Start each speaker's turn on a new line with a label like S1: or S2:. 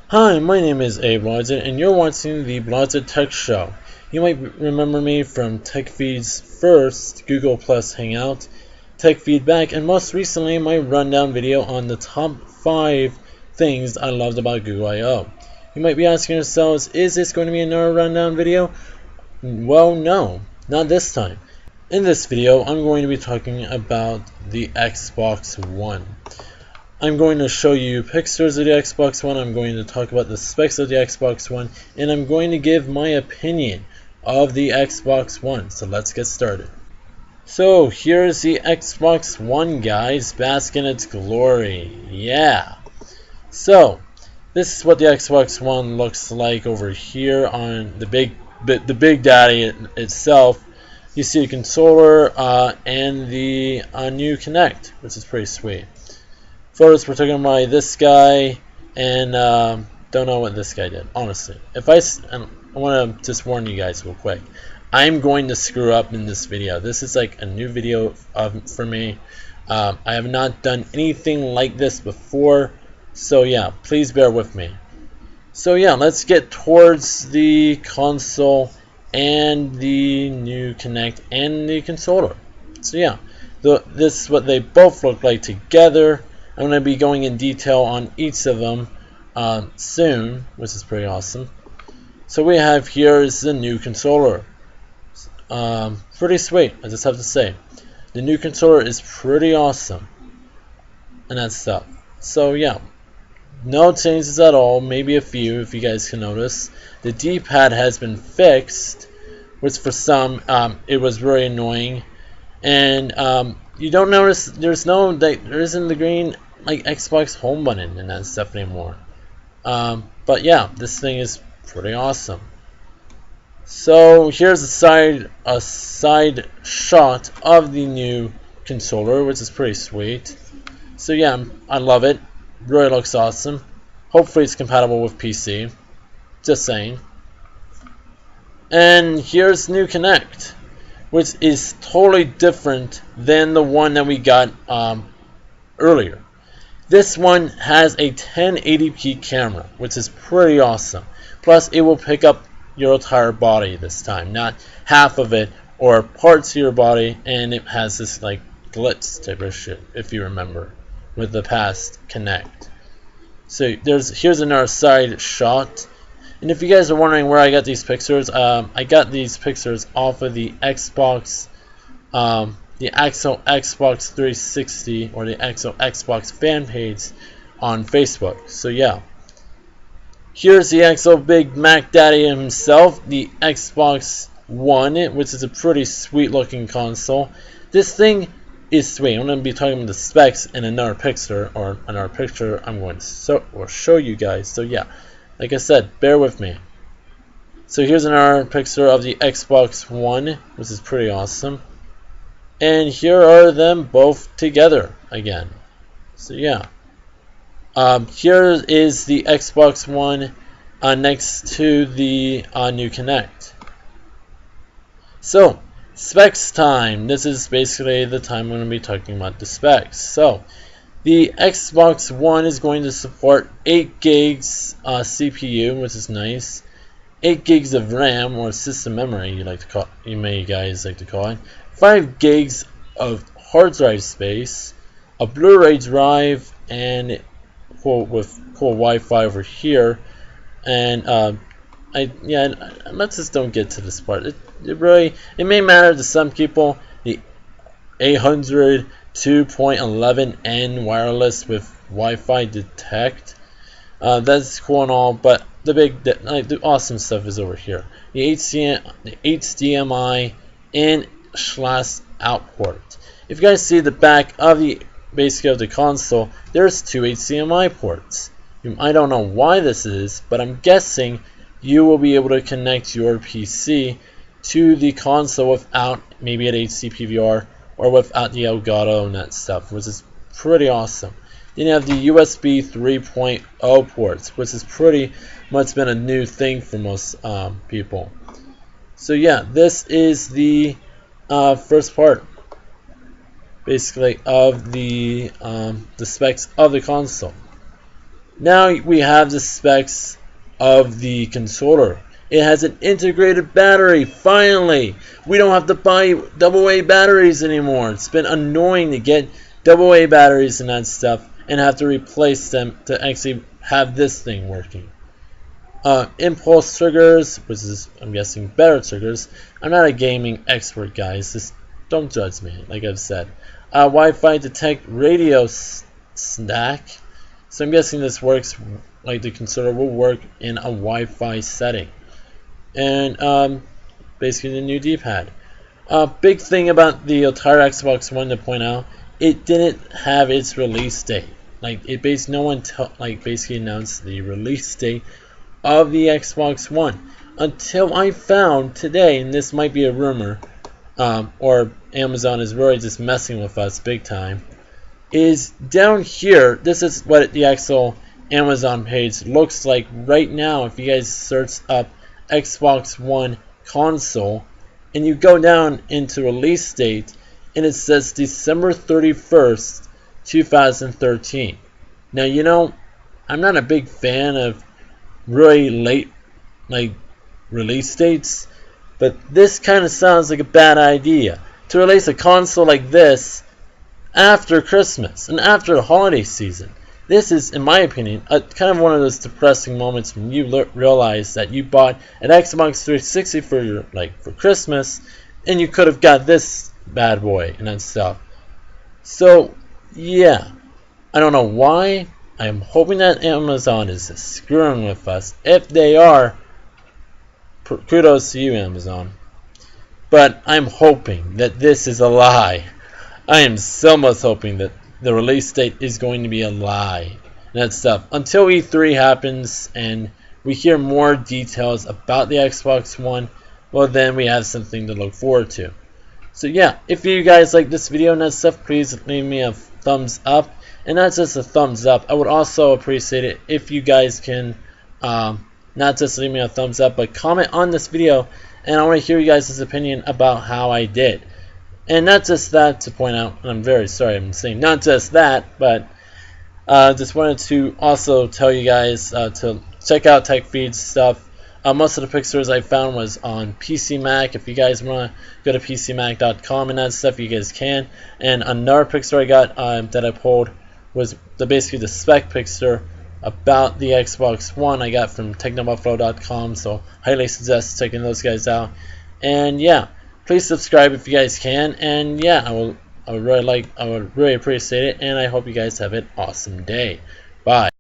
S1: Hi, my name is Blodgett, and you're watching the Blodgett Tech Show. You might remember me from TechFeed's first Google Plus Hangout, Tech Feedback, and most recently my rundown video on the top 5 things I loved about Google I/O. You might be asking yourselves, is this going to be another rundown video? Well, no, not this time. In this video, I'm going to be talking about the Xbox One. I'm going to show you pictures of the Xbox One, I'm going to talk about the specs of the Xbox One, and I'm going to give my opinion of the Xbox One. So let's get started. So here's the Xbox One, guys. Bask in its glory. Yeah. So this is what the Xbox One looks like over here on the Big Daddy itself. You see the controller and the new Kinect, which is pretty sweet. Photos were taken by this guy, and don't know what this guy did, honestly. I want to just warn you guys real quick. I'm going to screw up in this video. This is like a new video for me. I have not done anything like this before, so yeah, please bear with me. So yeah, let's get towards the console and the new Kinect and the controller. So yeah, this is what they both look like together. I'm going to be going in detail on each of them soon, which is pretty awesome. So we have here is the new controller. Pretty sweet, I just have to say. The new controller is pretty awesome. And that stuff. So yeah, no changes at all, maybe a few if you guys can notice. The D-pad has been fixed, which for some it was really annoying. And you don't notice there isn't the green like Xbox home button and that stuff anymore. But yeah, this thing is pretty awesome. So here's a side shot of the new controller, which is pretty sweet. So yeah, I love it. Really looks awesome. Hopefully it's compatible with PC. Just saying. And here's new Kinect, which is totally different than the one that we got earlier. This one has a 1080p camera, which is pretty awesome. Plus, it will pick up your entire body this time, not half of it or parts of your body, and it has this like glitch type of shit, if you remember, with the past Kinect. So here's another side shot. And if you guys are wondering where I got these pictures, I got these pictures off of the Xbox, the actual Xbox 360 or the actual Xbox fan page on Facebook. So yeah, here's the actual Big Mac Daddy himself, the Xbox One, which is a pretty sweet looking console. This thing is sweet. I'm going to be talking about the specs in another picture, I'm going to show you guys. So yeah, like I said, bear with me. So here's another picture of the Xbox One, which is pretty awesome. And here are them both together again. So yeah. Here is the Xbox One next to the new Kinect. So, specs time. This is basically the time I'm going to be talking about the specs. So, the Xbox One is going to support 8 gigs CPU, which is nice. 8 gigs of RAM or system memory, you guys like to call it. 5 gigs of hard drive space, a Blu-ray drive, and with cool Wi-Fi over here. And let's just don't get to this part. It may matter to some people. The 800 2.11n wireless with Wi-Fi detect. That's cool and all, but the awesome stuff is over here. The HDMI in/out port. If you guys see the back of the basically of the console, there's 2 HDMI ports. I don't know why this is, but I'm guessing you will be able to connect your PC to the console without maybe an HDPVR or without the Elgato and that stuff, which is pretty awesome. Then you have the USB 3.0 ports, which has pretty much been a new thing for most people. So yeah, this is the first part, basically, of the specs of the console. Now we have the specs of the controller. It has an integrated battery, finally! We don't have to buy AA batteries anymore. It's been annoying to get AA batteries and that stuff and have to replace them to actually have this thing working. Impulse triggers, which is, I'm guessing, better triggers. I'm not a gaming expert, guys. Just don't judge me, like I've said. Wi-Fi detect radio stack. So I'm guessing this works like the controller will work in a Wi-Fi setting. And basically the new D-pad. Big thing about the entire Xbox One to point out, it didn't have its release date. Like it no one basically announced the release date of the Xbox One until I found today, and this might be a rumor, or Amazon is really just messing with us big time, is down here. This is what the actual Amazon page looks like right now. If you guys search up Xbox One console and you go down into release date, and it says December 31st 2013. Now, you know, I'm not a big fan of really late release dates, but this kind of sounds like a bad idea to release a console like this after Christmas and after the holiday season. This is, in my opinion, kind of one of those depressing moments when you realize that you bought an Xbox 360 for Christmas, and you could have got this bad boy and that stuff. So yeah, I don't know why. I am hoping that Amazon is screwing with us. If they are, kudos to you, Amazon. But I'm hoping that this is a lie. I am so much hoping that the release date is going to be a lie and that stuff. Until E3 happens and we hear more details about the Xbox One, well, then we have something to look forward to. So yeah, if you guys like this video and that stuff, please leave me a thumbs up. And not just a thumbs up, I would also appreciate it if you guys can not just leave me a thumbs up, but comment on this video, and I want to hear you guys' opinion about how I did. And not just that, to point out, and I'm very sorry I'm saying not just that, but just wanted to also tell you guys to check out TechFeed's stuff. Most of the pictures I found was on PC Mac. If you guys want to go to PCMac.com and that stuff, you guys can. And another picture I got that I pulled was basically the spec picture about the Xbox One I got from TechnoBuffalo.com. So highly suggest checking those guys out. And yeah, please subscribe if you guys can. And yeah, I would really appreciate it. And I hope you guys have an awesome day. Bye.